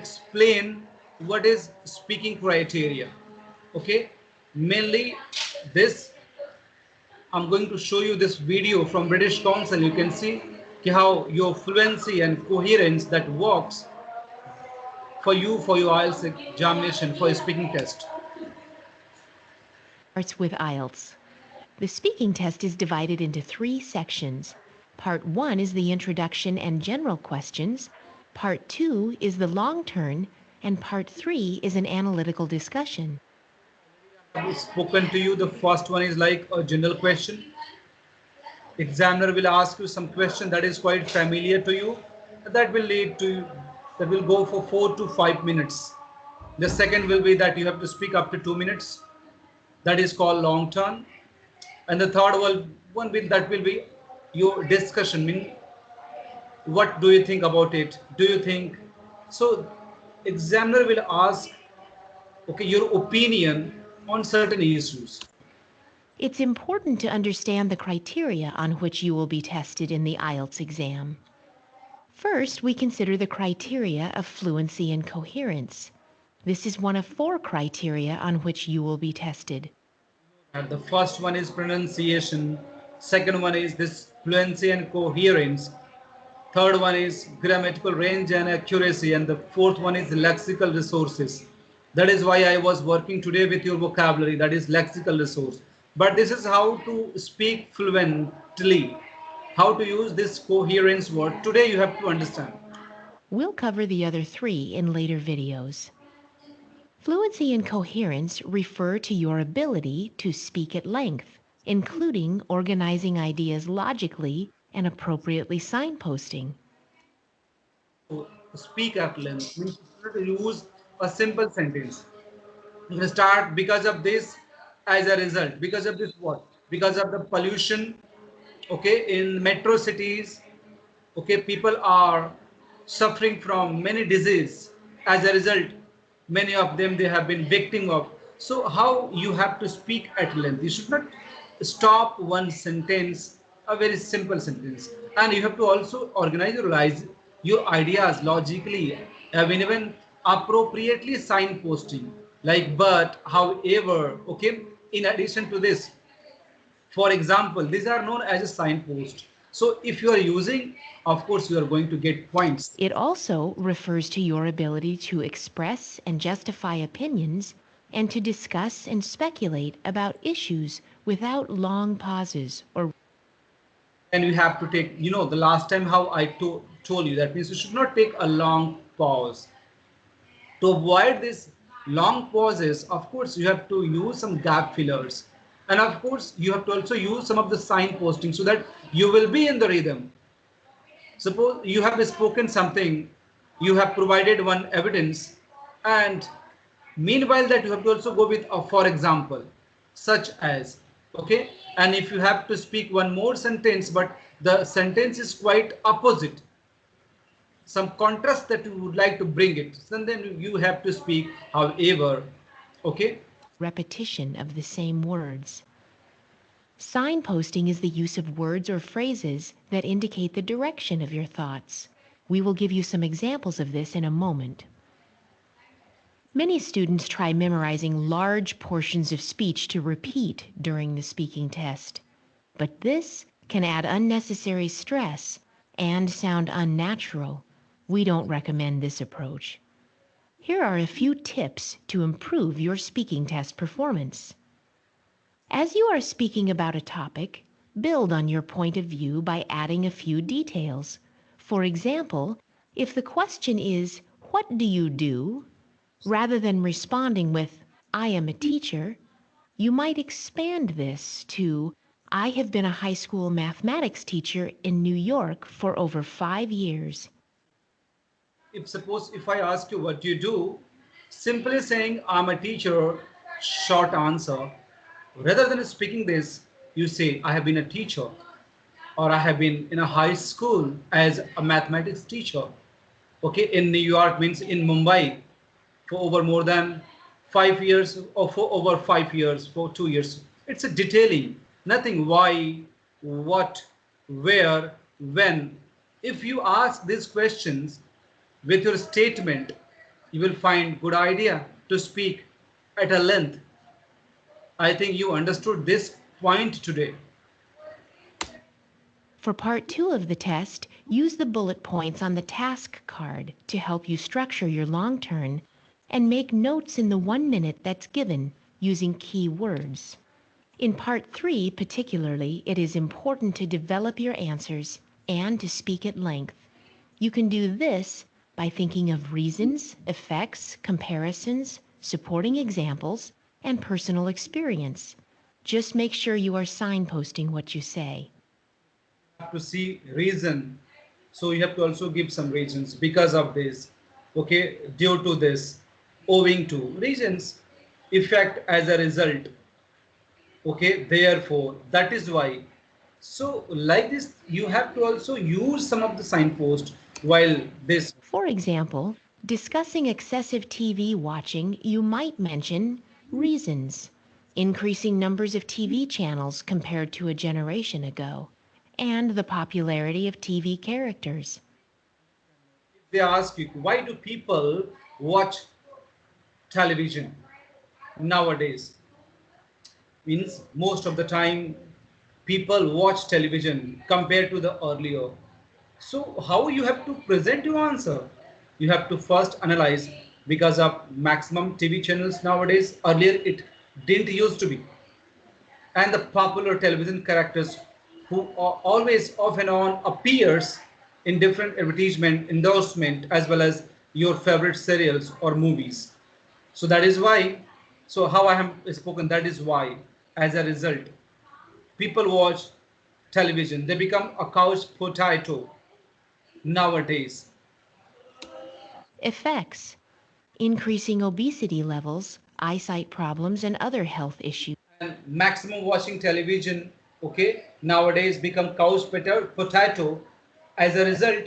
explain what is speaking criteria. Okay, mainly this, I'm going to show you this video from British Council. You can see how your fluency and coherence that works for you for your IELTS examination, for your speaking test. Starts with IELTS. The speaking test is divided into 3 sections. Part 1 is the introduction and general questions. Part 2 is the long turn, and Part 3 is an analytical discussion. I've spoken to you. The first one is like a general question. Examiner will ask you some question that is quite familiar to you. That will lead to, that will go for 4 to 5 minutes. The second will be that you have to speak up to 2 minutes. That is called long turn. And the third one will, that will be your discussion. Mean, what do you think about it? Do you think so? Examiner will ask, okay, your opinion on certain issues. It's important to understand the criteria on which you will be tested in the IELTS exam. First, we consider the criteria of fluency and coherence. This is one of 4 criteria on which you will be tested. And the first one is pronunciation. Second one is this fluency and coherence. Third one is grammatical range and accuracy. And the fourth one is lexical resources. That is why I was working today with your vocabulary, that is lexical resource. But this is how to speak fluently, how to use this coherence word. Today you have to understand. We'll cover the other 3 in later videos. Fluency and coherence refer to your ability to speak at length, including organizing ideas logically and appropriately signposting. To speak at length means to use a simple sentence. You can start because of this, as a result, because of this what? Because of the pollution, okay, in metro cities, okay, people are suffering from many diseases. As a result, many of them they have been victim of. So how you have to speak at length? You should not stop one sentence, a very simple sentence, and you have to also organize your ideas logically. I mean, even appropriately signposting, like but, however, okay. In addition to this, for example, these are known as a signpost. So if you are using, of course, you are going to get points. It also refers to your ability to express and justify opinions and to discuss and speculate about issues without long pauses or. And you have to take, the last time how I told you, that means you should not take a long pause. To avoid these long pauses, of course, you have to use some gap fillers. And of course, you have to also use some of the signposting so that you will be in the rhythm. Suppose you have spoken something, you have provided one evidence, and meanwhile that you have to also go with a for example, such as, okay, and if you have to speak one more sentence, but the sentence is quite opposite, some contrast that you would like to bring it, and then you have to speak however, okay. repetition of the same words. Signposting is the use of words or phrases that indicate the direction of your thoughts. We will give you some examples of this in a moment. Many students try memorizing large portions of speech to repeat during the speaking test, but this can add unnecessary stress and sound unnatural. We don't recommend this approach. Here are a few tips to improve your speaking test performance. As you are speaking about a topic, build on your point of view by adding a few details. For example, if the question is, "What do you do?" rather than responding with, "I am a teacher," you might expand this to, "I have been a high school mathematics teacher in New York for over 5 years." If suppose if I ask you what you do, simply saying I'm a teacher, short answer, rather than speaking this, you say I have been a teacher, or I have been in a high school as a mathematics teacher, okay, in New York means in Mumbai for over more than 5 years, or for over 5 years, for 2 years. It's a detailing, nothing why, what, where, when. If you ask these questions with your statement, You will find good idea to speak at a length. I think you understood this point today. For part 2 of the test, use the bullet points on the task card to help you structure your long turn and make notes in the 1 minute that's given using key words. In part 3 particularly, it is important to develop your answers and to speak at length. You can do this by thinking of reasons, effects, comparisons, supporting examples, and personal experience. Just make sure you are signposting what you say. Have to see reason, so you have to also give some reasons because of this, okay, due to this, owing to reasons, effect as a result, okay, therefore, that is why. So like this you have to also use some of the signpost while this. For example, discussing excessive TV watching, you might mention reasons, increasing numbers of TV channels compared to a generation ago, and the popularity of TV characters. They ask you why do people watch television nowadays, means most of the time people watch television compared to the earlier. So how you have to present your answer? You have to first analyze because of maximum TV channels nowadays. Earlier it didn't used to be, and the popular television characters who are always off and on appears in different advertisement endorsement as well as your favorite serials or movies. So that is why, so how I have spoken, that is why as a result people watch television, they become a couch potato nowadays. Effects: increasing obesity levels, eyesight problems, and other health issues. And maximum watching television, okay, nowadays become couch potato. As a result,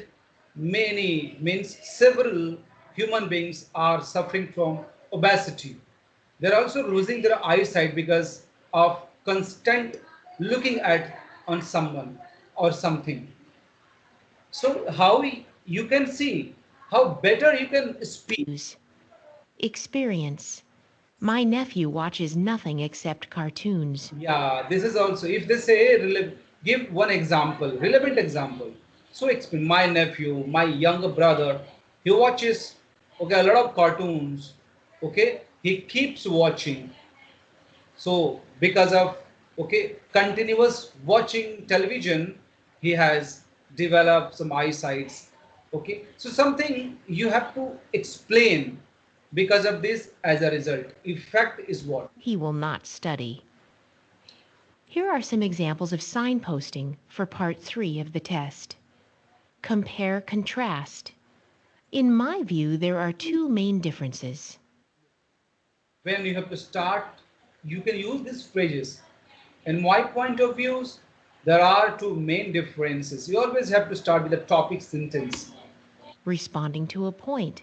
many means several human beings are suffering from obesity. They're also losing their eyesight because of constant looking at on someone or something. So how you can see how better you can speak. Experience: my nephew watches nothing except cartoons. Yeah, this is also, if they say, give one example, relevant example. So explain, my nephew, my younger brother, he watches, okay, a lot of cartoons, okay, he keeps watching. So because of, okay, continuous watching television, he has developed some eyesights, okay. So something you have to explain because of this as a result. Effect is what? He will not study. Here are some examples of signposting for part 3 of the test. Compare contrast. In my view, there are two main differences. When you have to start, you can use these phrases. In my point of views, there are two main differences. You always have to start with a topic sentence. Responding to a point.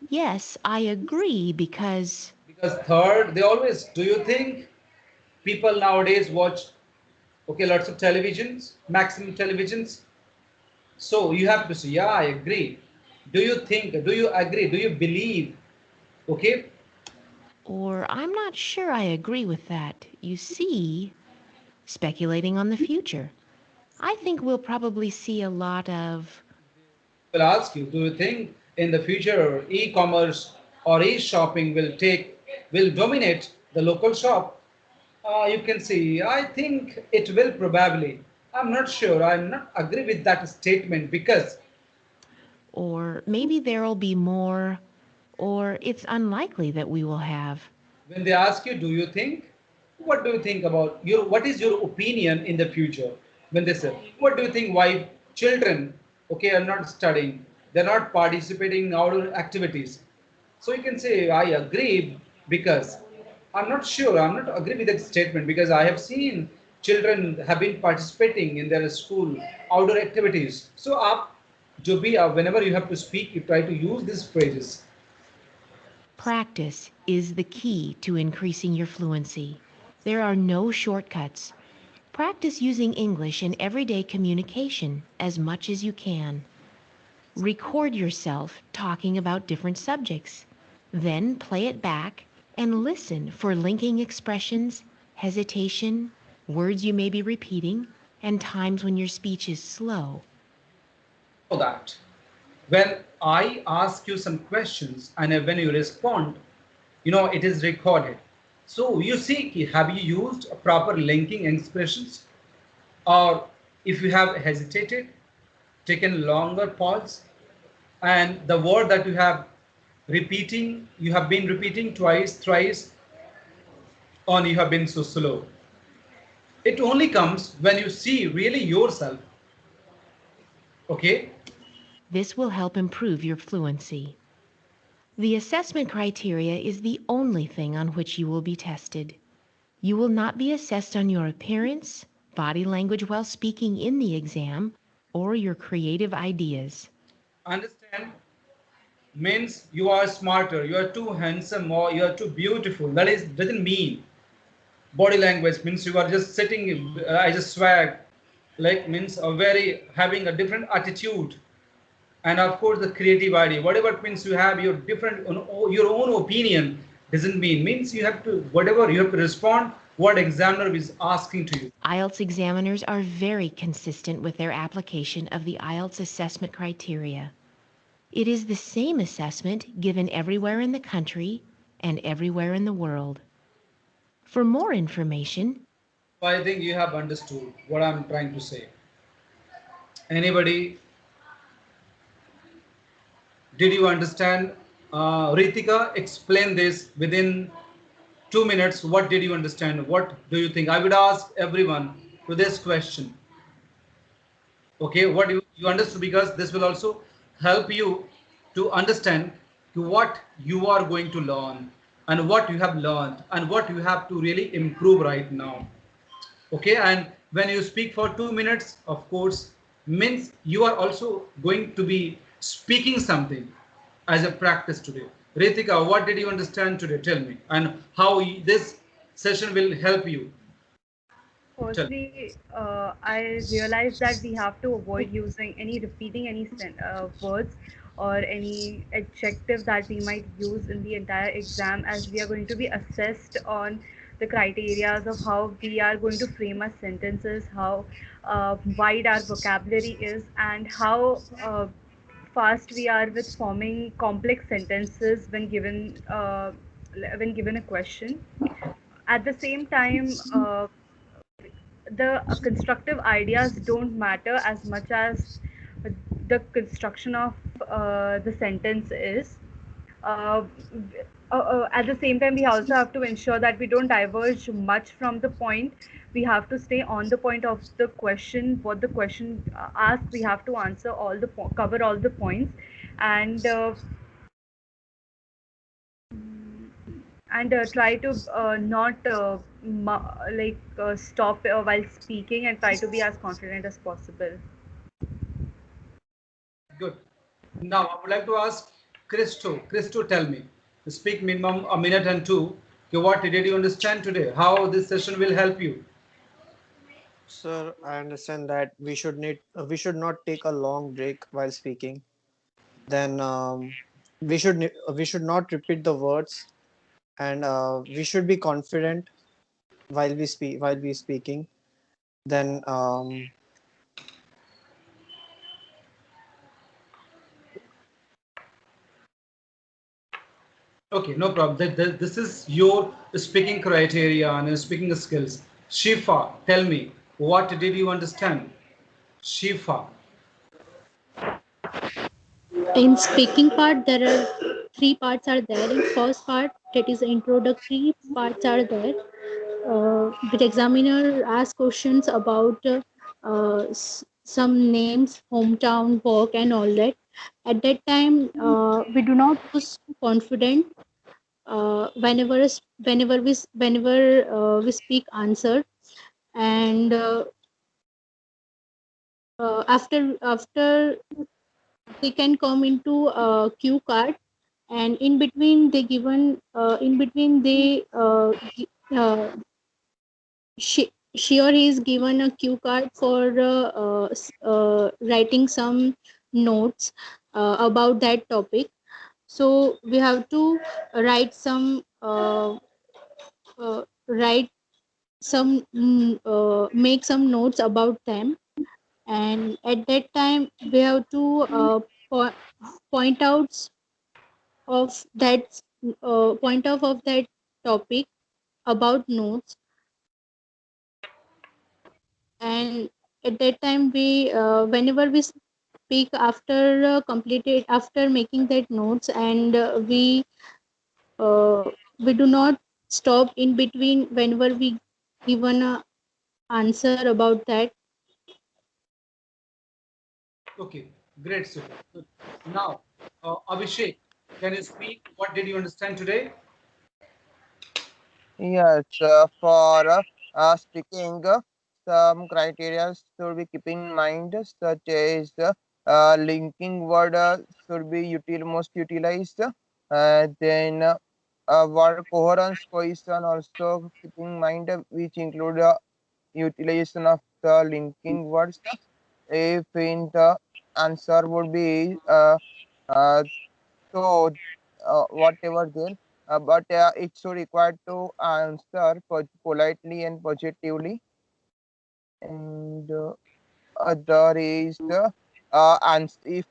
Yes, I agree because. Because third, they always, do you think people nowadays watch, okay, lots of televisions, maximum televisions? So you have to say, yeah, I agree. Do you think, do you agree, do you believe? Okay, Or I'm not sure I agree with that. You see, speculating on the future. I think we'll probably see a lot of. will ask you, do you think in the future e-commerce or e-shopping will dominate the local shop? You can see, I think it will probably. I'm not sure. I'm not agree with that statement because Or maybe there'll be more. Or it's unlikely that we will have. when they ask you, do you think? What do you think about your? What is your opinion in the future? When they say, what do you think? Why children, okay, are not studying? They're not participating in outdoor activities. So you can say, I agree because I'm not sure. I'm not agree with that statement because I have seen children have been participating in their school outdoor activities. So up to be whenever you have to speak, you try to use these phrases. Practice is the key to increasing your fluency. There are no shortcuts. Practice using English in everyday communication as much as you can. Record yourself talking about different subjects. Then play it back and listen for linking expressions, hesitation, words you may be repeating, and times when your speech is slow. So that when I ask you some questions and when you respond, it is recorded. So you see, have you used proper linking expressions? Or if you have hesitated, taken longer pause, and the word that you have been repeating twice, thrice, or you have been so slow. It only comes when you see really yourself. Okay? This will help improve your fluency. The assessment criteria is the only thing on which you will be tested. You will not be assessed on your appearance, body language while speaking in the exam, or your creative ideas. Understand? Means you are smarter, you are too handsome, or you are too beautiful. That is doesn't mean. Body language means you are just sitting as a swag, like means a very having a different attitude, and of course the creative idea. Whatever it means you have your different your own opinion doesn't means you have to whatever you have to respond what examiner is asking to you. IELTS examiners are very consistent with their application of the IELTS assessment criteria. It is the same assessment given everywhere in the country and everywhere in the world. For more information, So I think you have understood what I'm trying to say. Anybody, did you understand? Ritika, explain this within 2 minutes. What did you understand? What do you think? I would ask everyone to this question. Okay, what you understood, because this will also help you to understand what you are going to learn and what you have learned and what you have to really improve right now. Okay, and when you speak for 2 minutes, of course, means you are also going to be speaking something as a practice today. Ritika, what did you understand today? Tell me, and how this session will help you. Tell. Firstly, I realized that we have to avoid using any repeating any words or any adjective that we might use in the entire exam, as we are going to be assessed on the criterias of how we are going to frame our sentences, how wide our vocabulary is, and how fast we are with forming complex sentences when given a question. At the same time, the constructive ideas don't matter as much as the construction of the sentence is. Uh, at the same time, we also have to ensure that we don't diverge much from the point. We have to stay on the point of the question, what the question asks. We have to answer cover all the points, and try to not stop while speaking, and try to be as confident as possible. Good. Now I would like to ask Christo. Christo, tell me. Speak minimum a minute and two. Okay, what did you understand today? How this session will help you? Sir, I understand that we should not take a long break while speaking. Then we should not repeat the words, and we should be confident while we speaking. Then Okay, no problem. This is your speaking criteria and your speaking skills. Shifa, tell me, what did you understand? Shifa. In speaking part, there are three parts are there. In first part, that is introductory parts are there. The examiner asks questions about some names, hometown, work, and all that. At that time, we do not use confident. Whenever we speak answer, and after they can come into a cue card, and in between they she or he is given a cue card for writing some notes. about that topic. So we have to write some write some make some notes about them, and at that time we have to po- point out of that point of that topic about notes. And at that time we whenever we speak after completed after making that notes, and we do not stop in between whenever we given a answer about that. Okay, great, super. Good. Now, Abhishek, can you speak? What did you understand today? Yes, for speaking, some criteria should be keep in mind, such as linking word should be most utilized. Then word coherence question also keep in mind, which include utilization of the linking words. If in the answer would be uh, so whatever there, but it should require to answer politely and positively. And other is answer, if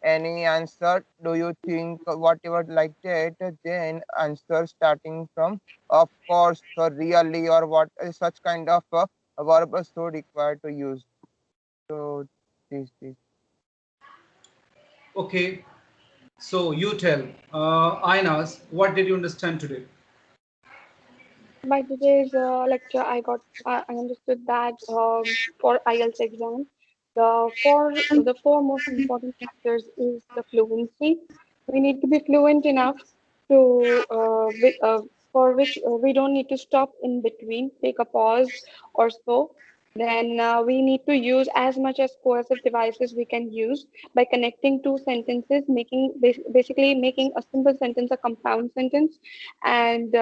any answer do you think whatever like that, then answer starting from of course or really or what such kind of verb should require to use. So this. Okay, so you tell, Ainas, what did you understand today? By today's lecture, I understood that for IELTS exam, the four most important factors is the fluency. We need to be fluent enough to for which we don't need to stop in between, take a pause or so. Then we need to use as much as coercive devices we can use by connecting two sentences, basically making a simple sentence a compound sentence, and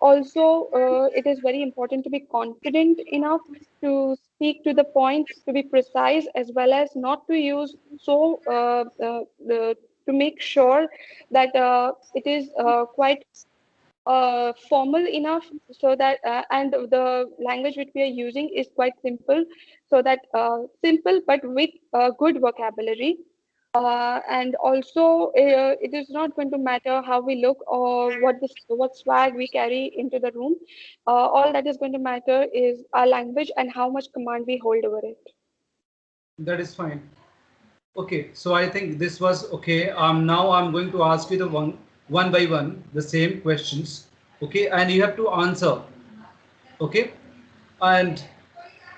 also, it is very important to be confident enough to speak to the point, to be precise, as well as not to use to make sure that it is quite formal enough so that and the language which we are using is quite simple, so that simple but with good vocabulary. And also, it is not going to matter how we look or what swag we carry into the room. All that is going to matter is our language and how much command we hold over it. That is fine. Okay, so I think this was okay. Now I'm going to ask you the one by one the same questions. Okay, and you have to answer. Okay, and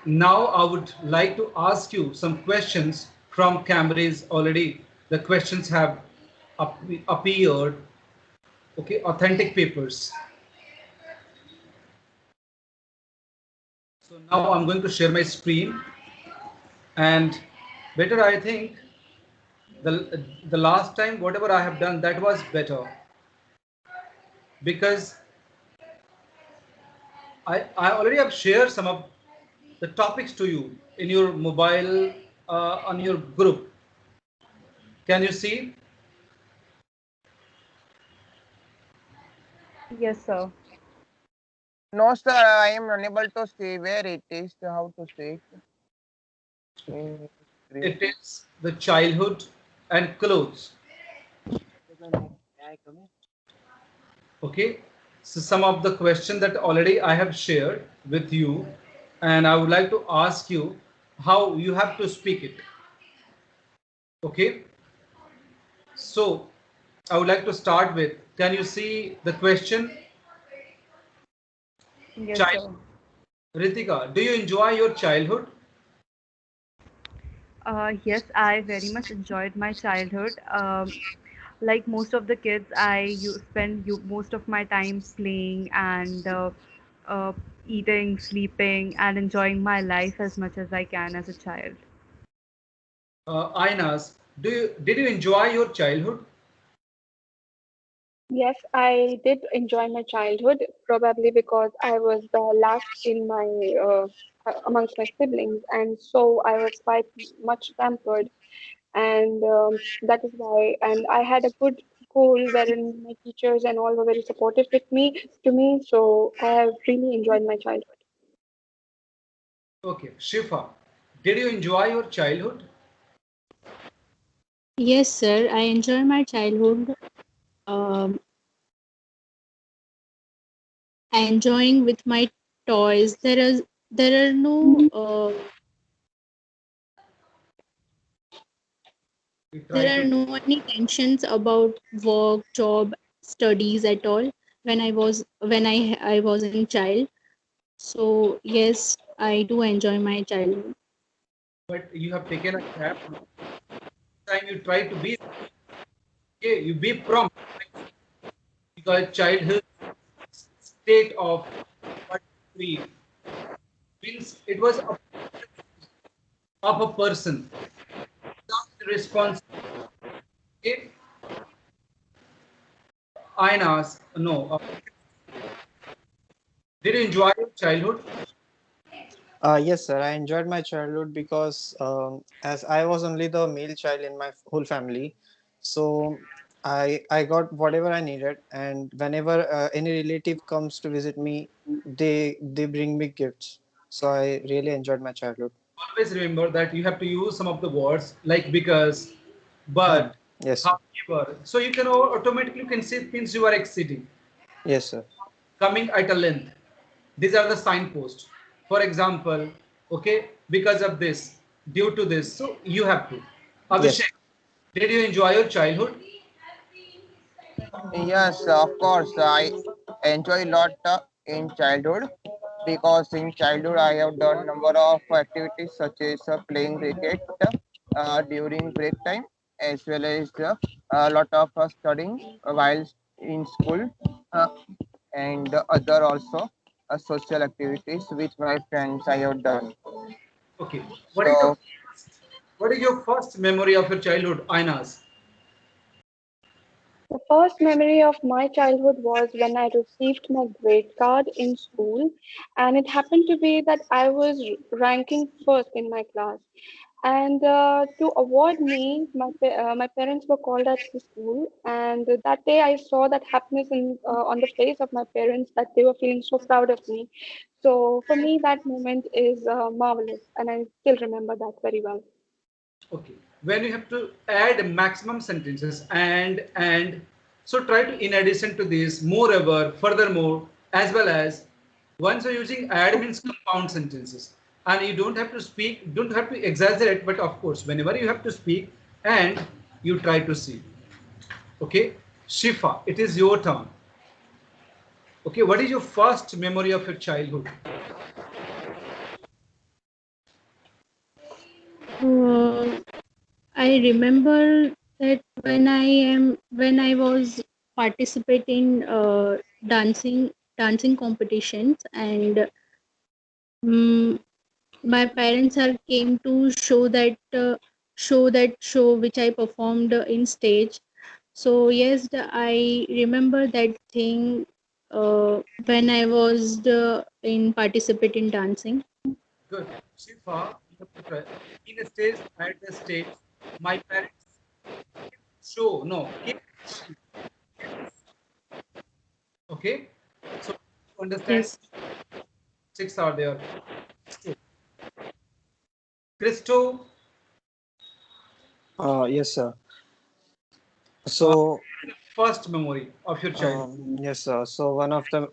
now I would like to ask you some questions from Camrys already. The questions have appeared. Okay, authentic papers. So now I'm going to share my screen, and better I think the last time whatever I have done that was better because I already have shared some of the topics to you in your mobile on your group. Can you see? Yes, sir. No, sir, I am unable to see where it is, how to say it Okay. in screen. It is the childhood and clothes. Okay. So some of the questions that already I have shared with you, and I would like to ask you how you have to speak it. Okay. So I would like to start with, can you see the question? Yes, Child, sir. Ritika, do you enjoy your childhood? Yes, I very much enjoyed my childhood. Like most of the kids, I spend most of my time playing and uh, eating, sleeping, and enjoying my life as much as I can as a child. Ainas, did you enjoy your childhood? Yes, I did enjoy my childhood, probably because I was the last in my amongst my siblings, and so I was quite much pampered. and that is why. And I had a good school wherein my teachers and all were very supportive to me. So I have really enjoyed my childhood. Okay, Shifa, did you enjoy your childhood? Yes, sir. I enjoy my childhood. Um, I enjoying with my toys. There are no We try there to. are no any tensions about work, job, studies at all when I was in child. So yes, I do enjoy my childhood. But you have taken a gap. Time you try to be, okay, you be prompt because childhood state of what free means it was a of a person without responsibility. Okay? Aina's no. Did you enjoy your childhood? Yes, sir. I enjoyed my childhood because as I was only the male child in my whole family, so I got whatever I needed, and whenever any relative comes to visit me, they bring me gifts. So I really enjoyed my childhood. Always remember that you have to use some of the words like because, but, Yes, sir. however. So you can automatically you can say things you are exceeding. Yes, sir. Coming at a length. These are the signposts. For example, okay, because of this, due to this, so you have to. Yes. Abhishek, did you enjoy your childhood? Yes, of course. I enjoy a lot in childhood because in childhood I have done number of activities such as playing cricket during break time as well as a lot of studying while in school uh, and other also social activities with my friends I have done. Okay. So What is your first memory of your childhood, Ainas? The first memory of my childhood was when I received my grade card in school, and it happened to be that I was ranking first in my class. And to award me, my parents were called at the school, and that day I saw that happiness on the face of my parents, that they were feeling so proud of me. So for me, that moment is marvelous, and I still remember that very well. Okay. When you have to add maximum sentences and so try to in addition to this, moreover, furthermore, as well as once you're using add means compound sentences. And you don't have to speak, don't have to exaggerate, but of course, whenever you have to speak and you try to see. Okay. Shifa, it is your turn. Okay, what is your first memory of your childhood? Uh, I remember that when I was participating dancing competitions, and mm my parents are came to show which I performed in stage. So yes, I remember that thing when I was in participate in dancing. Good. Shifa, you have to try. In a stage, at the stage, my parents show, no, came to okay. So to understand, Yes, six are there. Christo, Yes, sir. uh, So first memory of your childhood. yes, sir. So one of the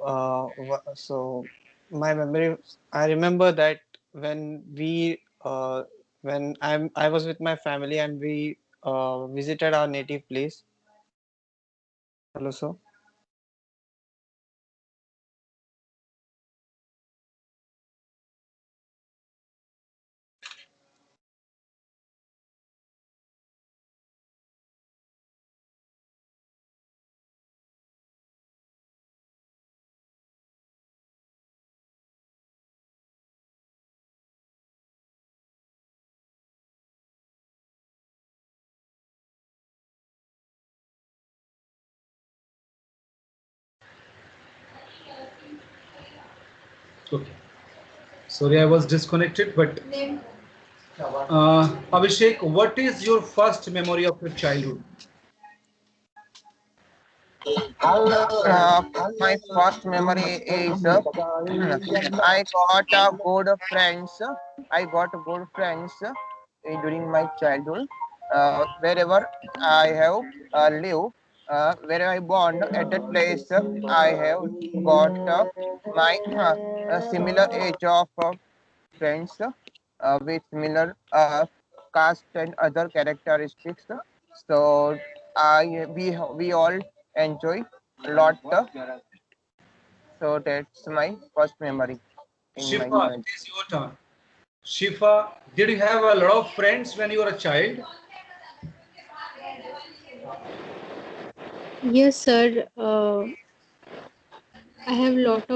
my memory, I remember that when we when I was with my family and we visited our native place. Hello, sir. Okay. Sorry, I was disconnected, but Abhishek, what is your first memory of your childhood? Uh, my first memory is I got good friends. I got good friends during my childhood. Wherever I have lived, where I born at that place, I have got my similar age of friends with similar caste and other characteristics. So we all enjoy a lot. So that's my first memory in my Shifa, childhood. it is your turn. Shifa, did you have a lot of friends when you were a child? Yes, sir. I have lot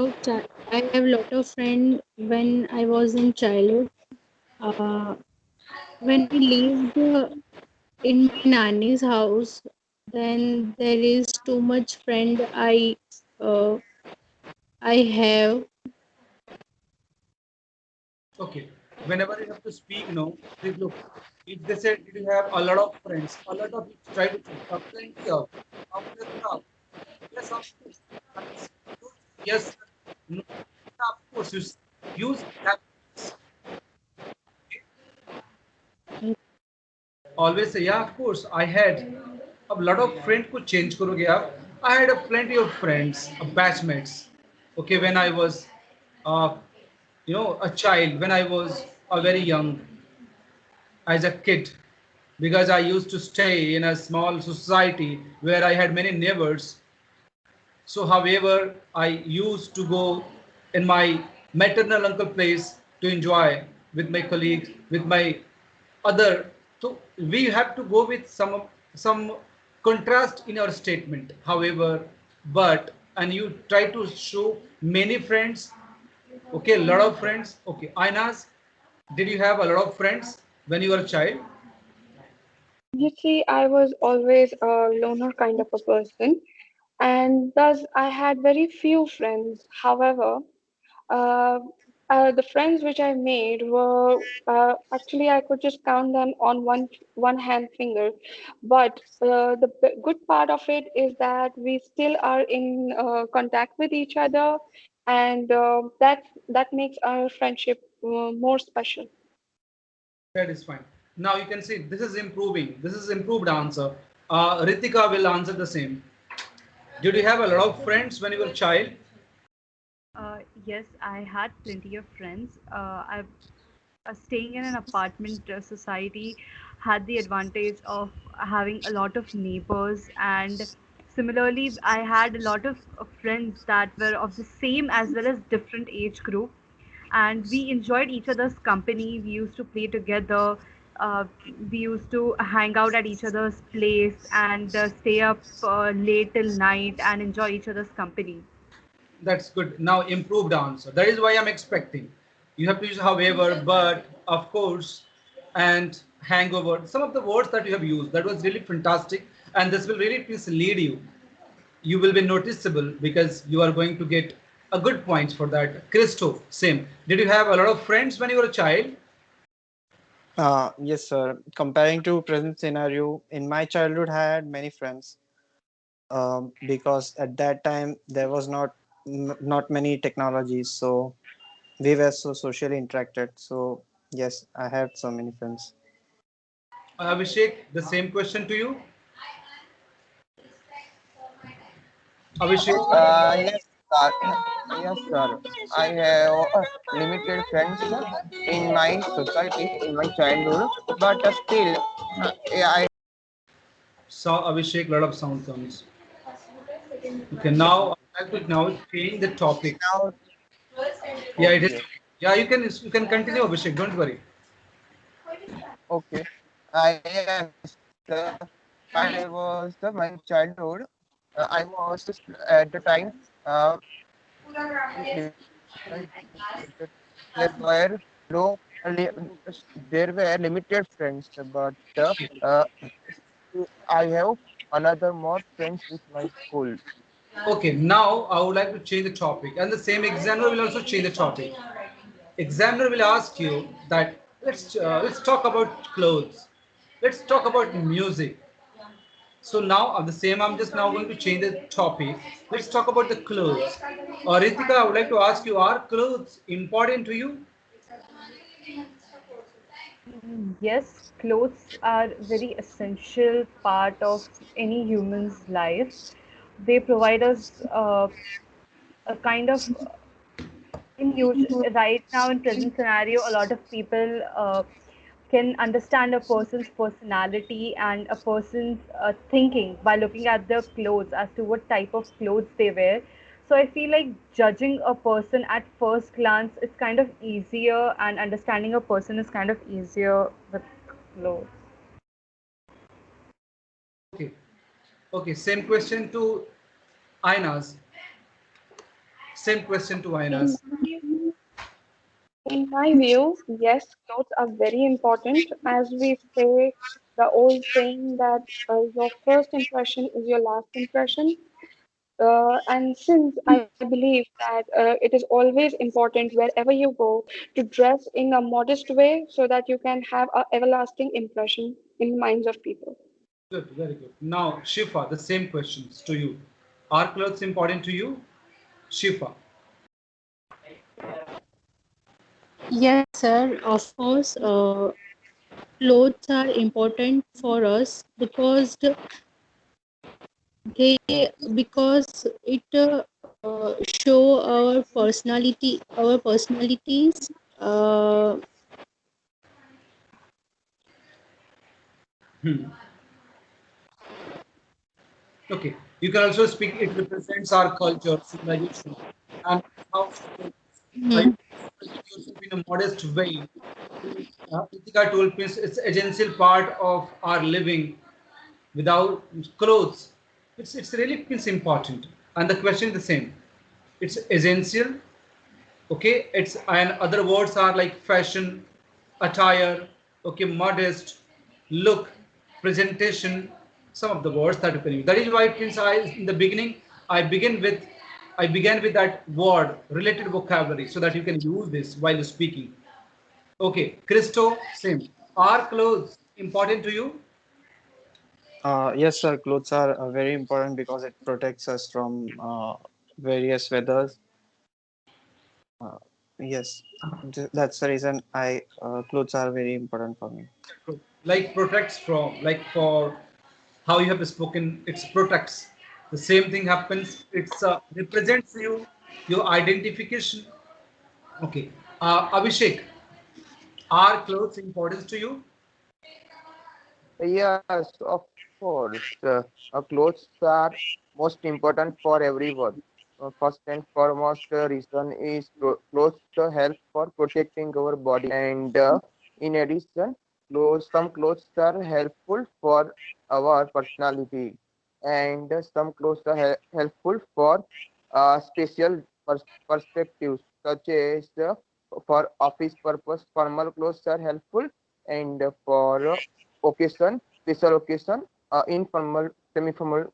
of friend when I was in childhood. Uh, when I lived in my nanny's house, then there is too much friend uh, I have. Okay. Whenever you have to speak, no, please look. If they said, did you have a lot of friends? A lot of, try to say, plenty of. How many of them? Yes, of course. Yes, yes, sir. No, of course. Use have. Always say, yeah, of course, I had a lot of friends को change करोगे आप. I had a plenty of friends, batchmates. Okay, when I was, uh, a child, when I was very young, as a kid, because I used to stay in a small society where I had many neighbors. So, however, I used to go in my maternal uncle place to enjoy with my colleagues, with my other. So we have to go with some contrast in our statement. However, but and you try to show many friends. Okay, a lot of friends. Okay, Ainas, did you have a lot of friends when you were a child? You see, I was always a loner kind of a person, and thus I had very few friends. However, uh, the friends which I made were actually I could just count them on one hand finger. But good part of it is that we still are in contact with each other, and that makes our friendship more special. That is fine. Now you can see this is improving. This is improved answer. Ritika will answer the same. Did you have a lot of friends when you were a child? Yes, I had plenty of friends. Staying in an apartment society had the advantage of having a lot of neighbors, and similarly I had a lot of friends that were of the same as well as different age group, and we enjoyed each other's company. We used to play together. uh, we used to hang out at each other's place and stay up late till night and enjoy each other's company. That's good. Now improved answer. That is why I'm expecting. You have to use however, but, of course, and hangover. Some of the words that you have used, that was really fantastic. And this will really mislead you. You will be noticeable because you are going to get a good points for that. Christo, same. Did you have a lot of friends when you were a child? Yes, sir. Comparing to present scenario, in my childhood, I had many friends. Because at that time there was not many technologies, so we were so socially interacted. So yes, I had so many friends. Abhishek, the same question to you. Abhishek, Yes, sir. Yes, sir. I have limited friends in my society, in my childhood, but still, yeah, I saw Abhishek, lot of sound comes. Okay, now I have to now change the topic. now Yeah, it is. okay, Yeah, you can continue, Abhishek. Don't worry. okay. Yes, while I was my childhood, I was at the time there were no li- there were limited friends, but uh, I have another more friends with my school. Okay, now I would like to change the topic, and the same examiner will also change the topic. Examiner will ask you that Let's talk about clothes. Let's talk about music. So now the same. I'm just now going to change the topic. Let's talk about the clothes. Ritika, I would like to ask you: are clothes important to you? Yes, clothes are very essential part of any human's life. They provide us a kind of in use right now in present scenario. A lot of people can understand a person's personality and a person's thinking by looking at their clothes as to what type of clothes they wear. So I feel like judging a person at first glance is kind of easier, and understanding a person is kind of easier with clothes. Okay. Okay. Same question to Ainas. Same question to In Ainas. my in my view, yes, clothes are very important. As we say, the old saying that your first impression is your last impression. And since I believe that it is always important wherever you go to dress in a modest way so that you can have an everlasting impression in the minds of people. Good. Very good. Now, Shifa, the same questions to you. Are clothes important to you? Shifa. Yes, sir. Of course, clothes are important for us they because it show our personalities. Uh, Hmm. Okay. You can also speak. It represents our culture, civilization, and how you mm, present yourself in a modest way. Ritika told me it's essential part of our living. Without clothes, it's really it's important. And the question is the same. It's essential. Okay, it's and other words are like fashion, attire, okay, modest, look, presentation, some of the words that you can use. That is why Prince I in the beginning I begin with I began with that word related vocabulary so that you can use this while speaking. Okay, Christo, same. Are clothes important to you? Yes, sir. Clothes are very important because it protects us from various weathers. Uh, yes, that's the reason I clothes are very important for me. Like protects from, like for how you have spoken, it's protects. The same thing happens. It's represents you, your identification. Okay, Abhishek, are clothes important to you? Yes, of course. Clothes are most important for everyone. First and foremost reason is clothes help for protecting our body, and in addition, some clothes are helpful for our personality, and some clothes are helpful for special perspectives, such as for office purpose. Formal clothes are helpful, and for occasion, special occasion, informal, semi-formal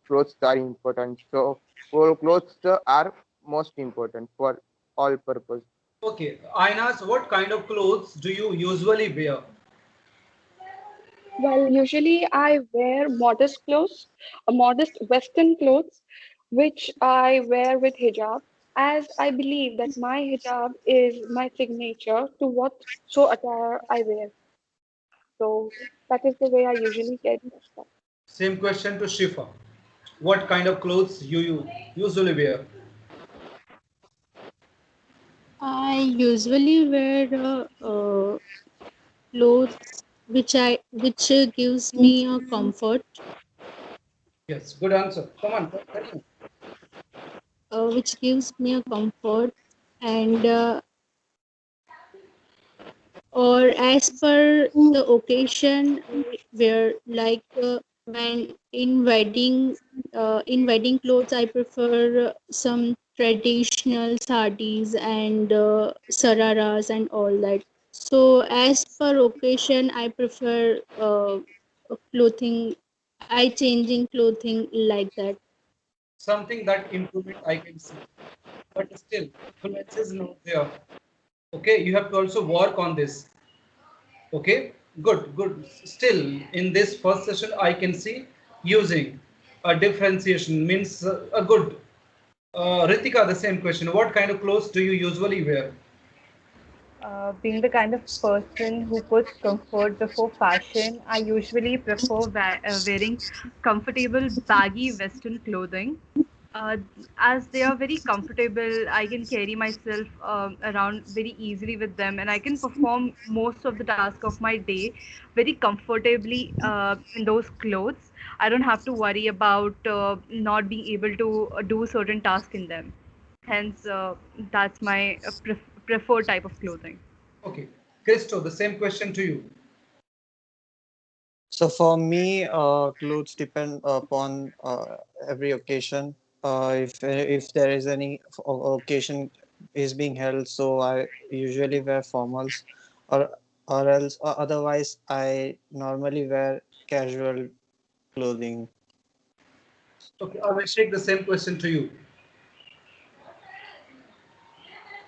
clothes are important. So, clothes are most important for all purpose. Okay, Ainas, what kind of clothes do you usually wear? Well, usually I wear modest clothes, modest Western clothes, which I wear with hijab, as I believe that my hijab is my signature to what so attire I wear. So that is the way I usually get dressed up. Same question to Shifa. What kind of clothes you usually wear? I usually wear clothes which gives me a comfort, Yes, good answer. Come on, continue. which gives me a comfort, and or as per the occasion I wear, like when in wedding clothes I prefer some traditional sarees and sararas and all that. So as per occasion I prefer clothing, I changing clothing like that. Something that improvement I can see, but still, fluency is not there. Okay, you have to also work on this. Okay, good, good. Still, in this first session, I can see using a differentiation means a good. Ritika, the same question. What kind of clothes do you usually wear? Being the kind of person who puts comfort before fashion, I usually prefer wearing comfortable, baggy Western clothing. Uh, as they are very comfortable, I can carry myself around very easily with them, and I can perform most of the task of my day very comfortably in those clothes. I don't have to worry about not being able to do certain tasks in them. Hence, that's my preferred type of clothing. Okay, Christo, the same question to you. So for me, clothes depend upon every occasion. If there is any occasion is being held, so I usually wear formals, or else otherwise I normally wear casual clothing. Okay, I will take the same question to you.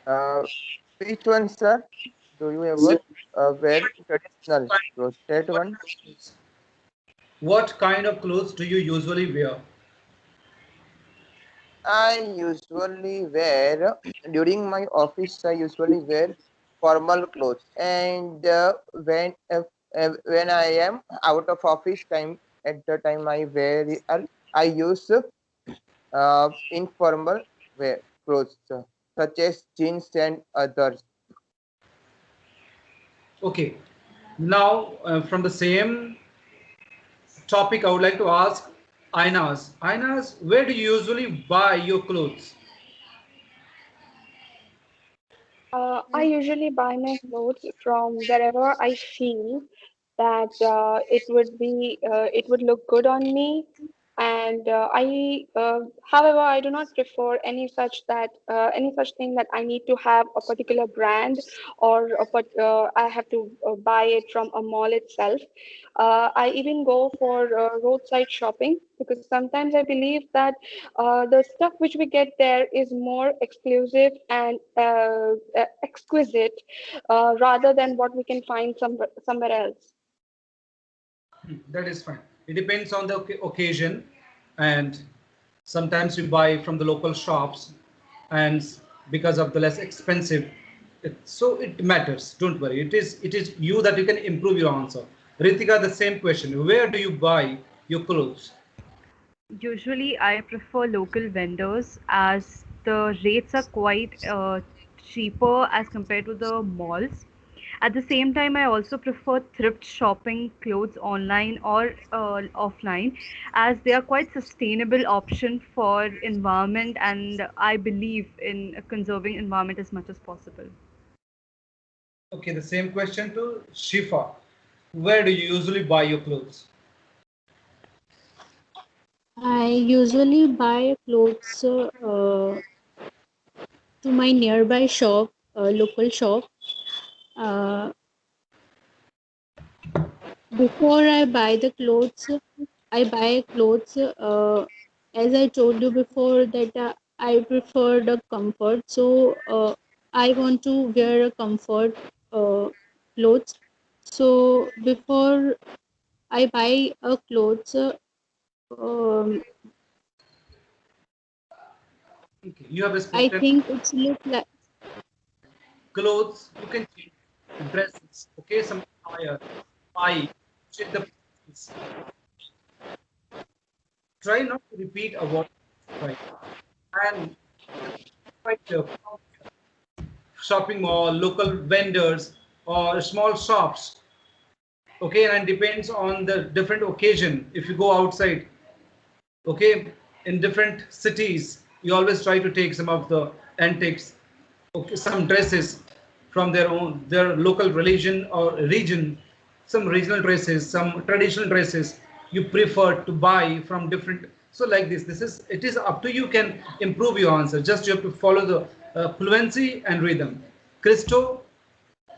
Uh, which one, sir? Do you ever wear traditional clothes? That one. What kind of clothes do you usually wear? I usually wear during my office. I usually wear formal clothes, and when I am out of office time, at the time I use informal wear clothes such as jeans and others. Okay, now from the same topic, I would like to ask Ainas. Ainas, where do you usually buy your clothes? I usually buy my clothes from wherever I feel that it would look good on me, and however, I do not prefer any such thing that I need to have a particular brand, or I have to buy it from a mall itself. I even go for roadside shopping, because sometimes I believe that the stuff which we get there is more exclusive and exquisite, rather than what we can find somewhere else. That is fine. It depends on the occasion, and sometimes we buy from the local shops, and because of the less expensive, so it matters. Don't worry. It is you that you can improve your answer. Ritika, the same question. Where do you buy your clothes? Usually, I prefer local vendors as the rates are quite cheaper as compared to the malls. At the same time, I also prefer thrift shopping clothes online or offline, as they are quite sustainable option for environment, and I believe in conserving environment as much as possible. Okay, the same question to Shifa. Where do you usually buy your clothes? I usually buy clothes to my nearby shop, local shop. Uh, Before I buy the clothes, I buy clothes. As I told you before, that I prefer the comfort. So I want to wear a comfort clothes. So before I buy a clothes, um, Okay, you have I spoken think it's look like. clothes. You can change dresses. Okay, some attire, buy, check the prices. Try not to repeat a what right, and right shopping mall, local vendors, or small shops. Okay, and depends on the different occasion. If you go outside, okay, in different cities, you always try to take some of the antiques, okay, some dresses from their local religion or region, some regional dresses, some traditional dresses you prefer to buy from different. So like this is it is up to you, can improve your answer. Just you have to follow the fluency and rhythm. Christo,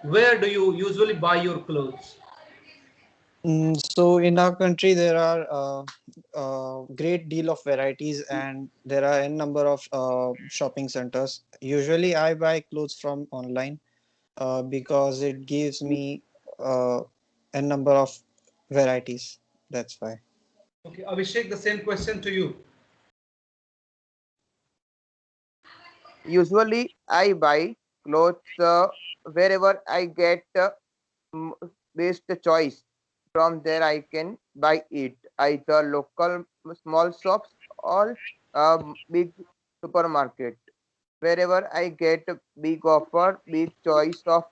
where do you usually buy your clothes? So in our country there are great deal of varieties, and there are a number of shopping centers. Usually I buy clothes from online because it gives me uh, n number of varieties. That's why. Okay, Abhishek, the same question to you. Usually, I buy clothes wherever I get m- best choice. From there, I can buy it either local small shops or big supermarket. Wherever I get big offer, big choice of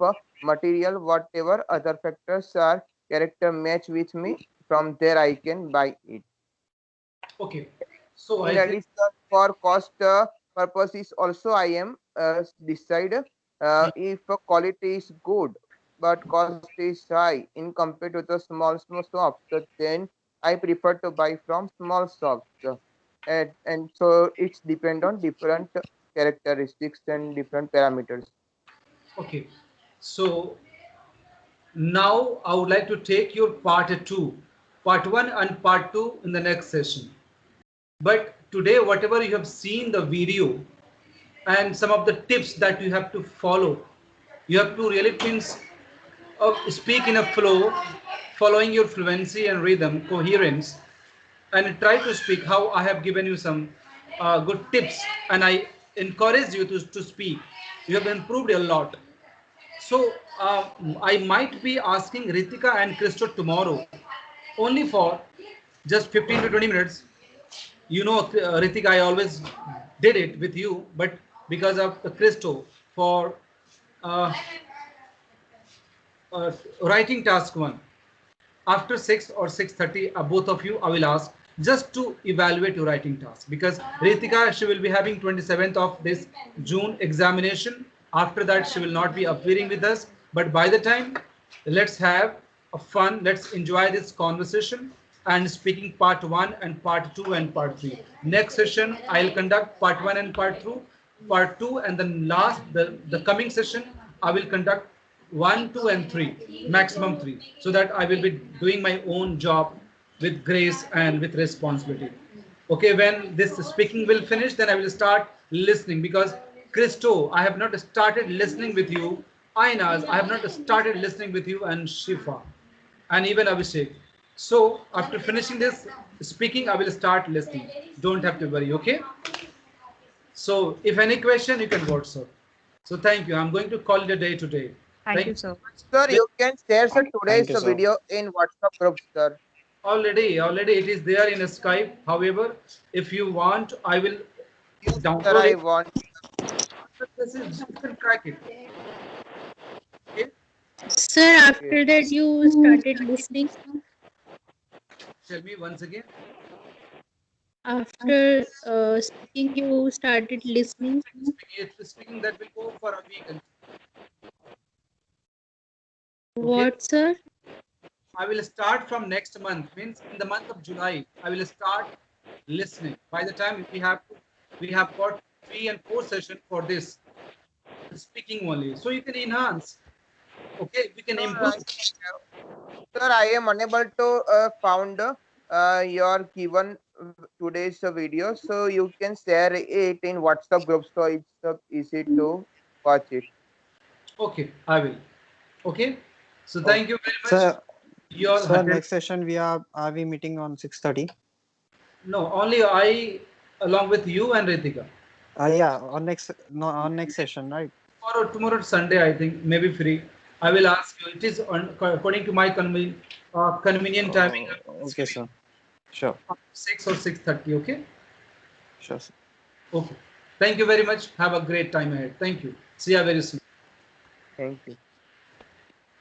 material, whatever other factors are character match with me. From there, I can buy it. Okay, so In I think addition, for cost purposes, also I am decide if quality is good, but cost is high in compared to the small shops. So then I prefer to buy from small shops, and so it's depend on different characteristics and different parameters. okay. So now I would like to take your part two, part one and part two in the next session. But today, whatever you have seen the video and some of the tips that you have to follow, you have to really means speak in a flow, following your fluency and rhythm, coherence, and try to speak how I have given you some good tips and I encourage you to speak. You have improved a lot. So I might be asking Ritika and Christo tomorrow only for just 15 to 20 minutes. You know, Ritika, I always did it with you, but because of Christo for uh, uh, writing task one. After 6 or 6:30, both of you I will ask just to evaluate your writing task, because Ritika, she will be having 27th of this June examination. After that she will not be appearing with us, but by the time, let's have a fun, let's enjoy this conversation and speaking part 1 and part 2 and part 3. Next session I'll conduct part 1 and part 2, and then last the coming session I will conduct 1, 2, and 3, maximum 3, so that I will be doing my own job with grace and with responsibility. Okay, when this speaking will finish, then I will start listening, because Christo, I have not started listening with you. Inaz, I have not started listening with you, and Shifa, and even Abhishek. So after finishing this speaking, I will start listening. Don't have to worry, okay? So if any question, you can WhatsApp. So thank you. I'm going to call it a day today. Thank Thank you, you so sir. Sir, much. you can share sir, Thank today's you, sir. video in WhatsApp group, sir. Already it is there in Skype. However, if you want, I will Yes, sir, download I it. want. This is, you can track it. Okay. Sir, Okay. after that you started listening. Tell me once again. After speaking, you started listening. Speaking that will go for a week. Okay. What, sir? I will start from next month. Means in the month of July, I will start listening. By the time we have got 3 and 4 sessions for this speaking only. So you can enhance. Okay, we can Sir, improve. sir, I am unable to found your given today's video, so you can share it in WhatsApp group, so it's easy to watch it. Okay, I will. Okay. So Oh, thank you very much. sir, Your sir, attend. next session are we meeting on 6:30? No, only I along with you and Ritika. Yeah, on next no on next session, right? Tomorrow Sunday, I think, maybe free. I will ask you. It is according to my convenient timing. I will ask Okay, you sir. Sure, 6 or 6:30. Okay. sure, sir. Okay. Thank you very much. Have a great time ahead. Thank you. See you very soon. Thank you.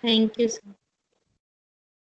Thank you, sir.